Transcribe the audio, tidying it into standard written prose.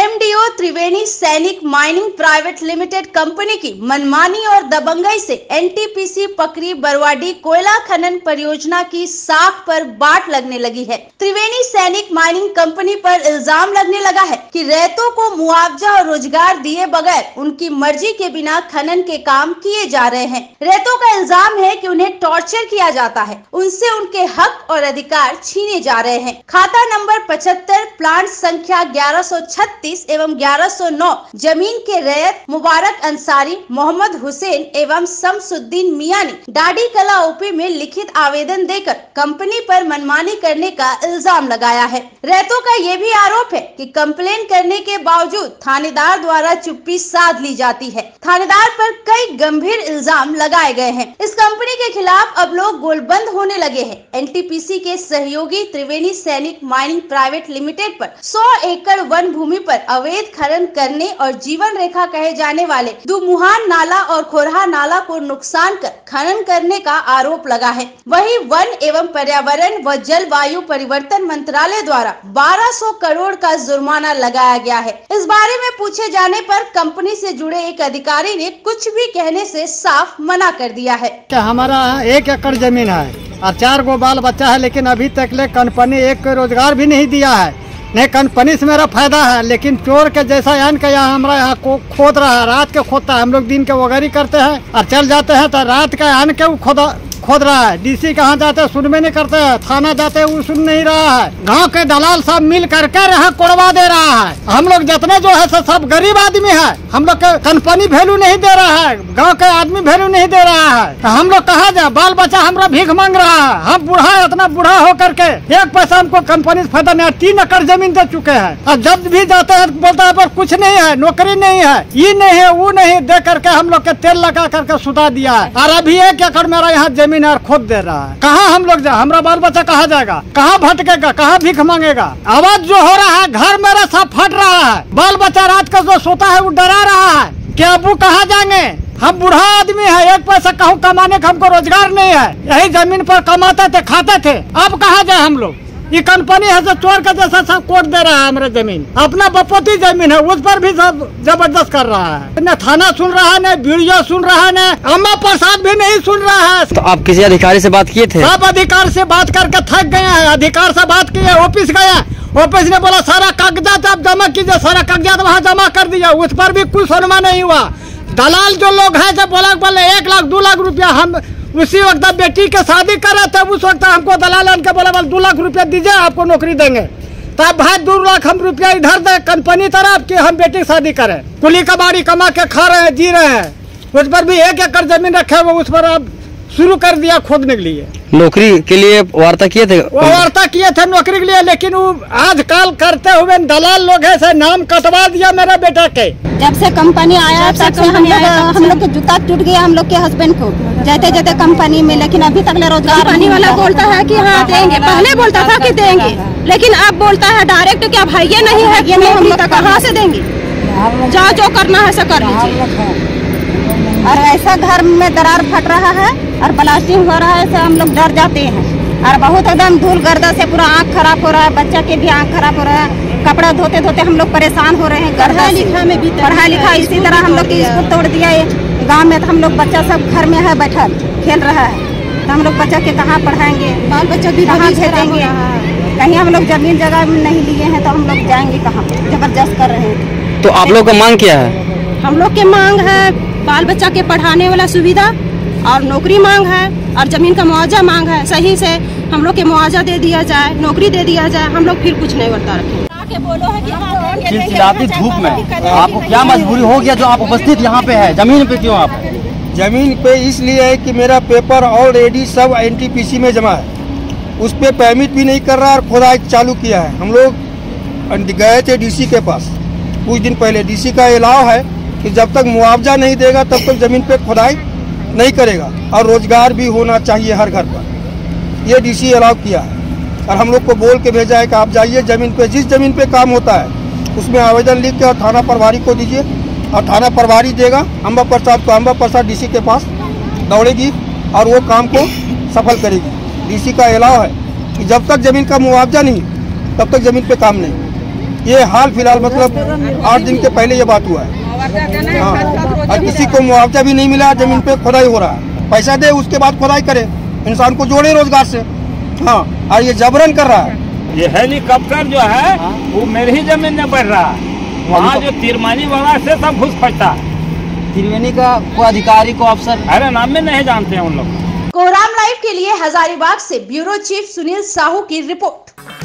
MDO त्रिवेणी सैनिक mining private limited company की मनमानी और दबंगई से एनटीपीसी पकरी बरवाडी कोयला खनन परियोजना की साख पर बाट लगने लगी है। त्रिवेणी सैनिक माइनिंग कंपनी पर इल्जाम लगने लगा है कि रैयतों को मुआवजा और रोजगार दिए बगैर उनकी मर्जी के बिना खनन के काम किए जा रहे हैं। रैयतों का इल्जाम है कि उन्हें टॉर्चर किया जाता है, उनसे उनके हक और अधिकार छीने जा रहे हैं। खाता नंबर 75 प्लांट संख्या 1136 एवं 1109 जमीन के रैयत मुबारक अंसारी, मोहम्मद हुसैन एवं शमसुद्दीन मियां ने डाडी कला ओपी में लिखित आवेदन देकर कंपनी पर मनमानी करने का इल्जाम लगाया है। रैयतों का ये भी आरोप है कि कंप्लेन करने के बावजूद थानेदार द्वारा चुप्पी साध ली जाती है। थानेदार पर कई गंभीर इल्जाम लगाए गए हैं। इस कंपनी के खिलाफ अब लोग गोलबंद होने लगे हैं। एनटीपीसी के सहयोगी त्रिवेणी सैनिक माइनिंग प्राइवेट लिमिटेड पर 100 एकड़ वन भूमि पर अवैध खनन करने और जीवन रेखा कहे जाने वाले दुमुहान नाला और खोरहा नाला को नुकसान कर खनन करने का आरोप लगा है। वहीं वन एवं पर्यावरण व जलवायु परिवर्तन मंत्रालय द्वारा 1200 करोड़ का जुर्माना लगाया गया है। इस बारे में पूछे जाने पर कंपनी से जुड़े एक अधिकारी ने कुछ भी कहने से साफ मना कर दिया है। हमारा 1 एकड़ जमीन है और 4 गो बाल बच्चा है, लेकिन अभी तक ले कंपनी एक रोजगार भी नहीं दिया है। नहीं, कंपनी से मेरा फायदा है, लेकिन चोर के जैसा यान के यहाँ हमारा यहाँ खोद रहा है। रात के खोदता है, हम लोग दिन के वगैरह करते हैं और चल जाते हैं, तो रात का यान के खोद रहा है। डीसी कहाँ जाते हैं सुन में नहीं करते हैं, थाना जाते हैं वो सुन नहीं रहा है। गांव के दलाल सब मिल करके यहाँ कोड़वा दे रहा है। हम लोग जितने जो है सब गरीब आदमी है, हम लोग के कंपनी वैल्यू नहीं दे रहा है, गांव के आदमी वैल्यू नहीं दे रहा है। तो हम लोग कहाँ जाए? बाल बच्चा हमारा भीख मांग रहा है। हम बूढ़ा इतना बूढ़ा होकर के 1 पैसा हमको कंपनी से फायदा नहीं है। 3 एकड़ जमीन दे चुके हैं और जब भी जाते हैं बोलता है पर कुछ नहीं है, नौकरी नहीं है, ये नहीं है, वो नहीं, दे करके हम लोग के तेल लगा करके सुधा दिया है। और अभी 1 एकड़ मेरा यहाँ जमीन और खोद दे रहा है। कहाँ हम लोग जाए? हमारा बाल बच्चा कहाँ जाएगा? कहाँ भटकेगा? कहाँ भीख मांगेगा? आवाज जो हो रहा है, घर मेरा सब फट रहा है। बाल बच्चा रात का जो सोता है वो डरा रहा है कि अबू कहाँ जाएंगे? हम बूढ़ा आदमी है, 1 पैसा कहूँ कमाने का हमको रोजगार नहीं है। यही जमीन पर कमाते थे, खाते थे। अब कहाँ जाए हम लोग? ये कंपनी है जो चोर का जैसा सब कोट दे रहा है। हमारे जमीन अपना बपोती जमीन है, उस पर भी सब जबरदस्त कर रहा है। न थाना सुन रहा है, न वीडियो सुन रहा है, न अम्मा प्रसाद भी नहीं सुन रहा है। तो आप किसी अधिकारी से बात किए थे? सब अधिकार से बात करके थक गए हैं। अधिकार से बात किए, ऑफिस गया, ऑफिस ने बोला सारा कागजात आप जमा कीजिए, सारा कागजात वहाँ जमा कर दिया, उस पर भी कुछ सुनवाई नहीं हुआ। दलाल जो लोग है जब बोले 1 लाख 2 लाख रुपया, हम उसी वक्त बेटी के शादी कर रहे थे, उस वक्त हमको दलाल के बोला 2 लाख रुपया दीजिए आपको नौकरी देंगे। तब भाई 2 लाख हम रुपया इधर दे कंपनी तरफ कि हम बेटी की शादी करें। कुली कबाड़ी कमा के खा रहे हैं, जी रहे हैं। उस पर भी 1 एकड़ जमीन रखे हुए, उस पर अब शुरू कर दिया खोदने के लिए। नौकरी के लिए वार्ता किए थे? वार्ता किए थे नौकरी के लिए, लेकिन वो आजकल करते हुए दलाल लोग ऐसे नाम कटवा दिया मेरे बेटा के। जब से कंपनी आया तब से हम लोग के जूता टूट गया, हम लोग के हस्बैंड को जाते जाते कंपनी में, लेकिन अभी तक रोजगार। कंपनी वाला बोलता है कि हाँ देंगे, पहले बोलता था कि देंगे, लेकिन अब बोलता है डायरेक्ट कि अब है ये नहीं है, ये नहीं, हम लोग कहाँ से देंगे? जहाँ जो करना है सब कर लीजिए। और ऐसा घर में दरार फट रहा है और ब्लास्टिंग हो रहा है, से हम लोग डर जाते हैं। और बहुत एकदम धूल गर्दा से पूरा आँख खराब हो रहा है, बच्चा के भी आँख खराब हो रहा है। कपड़ा धोते धोते हम लोग परेशान हो रहे हैं। पढ़ाई लिखा इसी तरह हम लोग स्कूल तोड़ दिया है। गाँव में तो हम लोग बच्चा सब घर में है बैठल खेल रहा है, तो हम लोग बच्चा के कहाँ पढ़ाएंगे? बाल बच्चा भी कहाँ भेजेंगे? कहीं हम लोग जमीन जगह नहीं लिए हैं तो हम लोग जाएंगे कहाँ? जबरदस्त कर रहे हैं। तो आप लोग का मांग क्या है? हम लोग के मांग है बाल बच्चा के पढ़ाने वाला सुविधा और नौकरी मांग है, और जमीन का मुआवजा मांग है। सही से हम लोग के मुआवजा दे दिया जाए, नौकरी दे दिया जाए, हम लोग फिर कुछ नहीं बता रखें। चिलचिलाती धूप में आपको क्या मजबूरी हो गया जो आप उपस्थित यहाँ पे है? जमीन पे क्यों आप? जमीन पे इसलिए है कि मेरा पेपर ऑलरेडी सब एनटीपीसी में जमा है, उस पे परमिट भी नहीं कर रहा और खुदाई चालू किया है। हम लोग गए थे डीसी के पास कुछ दिन पहले। डीसी का अलाव है कि जब तक मुआवजा नहीं देगा तब तक जमीन पे खुदाई नहीं करेगा, और रोजगार भी होना चाहिए हर घर पर। ये डीसी अलाव किया है और हम लोग को बोल के भेजा है कि आप जाइए जमीन पे, जिस जमीन पे काम होता है उसमें आवेदन लिख के और थाना प्रभारी को दीजिए, और थाना प्रभारी देगा अम्बा प्रसाद को। अम्बा प्रसाद डीसी के पास दौड़ेगी और वो काम को सफल करेगी। डीसी का अलाव है कि जब तक जमीन का मुआवजा नहीं तब तक जमीन पे काम नहीं। ये हाल फिलहाल मतलब 8 दिन के पहले ये बात हुआ है। हाँ, और किसी को मुआवजा भी नहीं मिला, जमीन पे खुदाई हो रहा है, पैसा दे उसके बाद खुदाई करे, इंसान को जोड़े रोजगार से। हाँ, और ये जबरन कर रहा है। ये हेलीकॉप्टर जो है वो मेरी ही जमीन में बढ़ रहा है, वहाँ जो तिरमानी वाला से सब घुस पड़ता है। त्रिवेणी का कोई अधिकारी को अफसर अरे नाम में नहीं जानते हैं उन लोग। कोहराम लाइव के लिए हजारीबाग से ब्यूरो चीफ सुनील साहू की रिपोर्ट।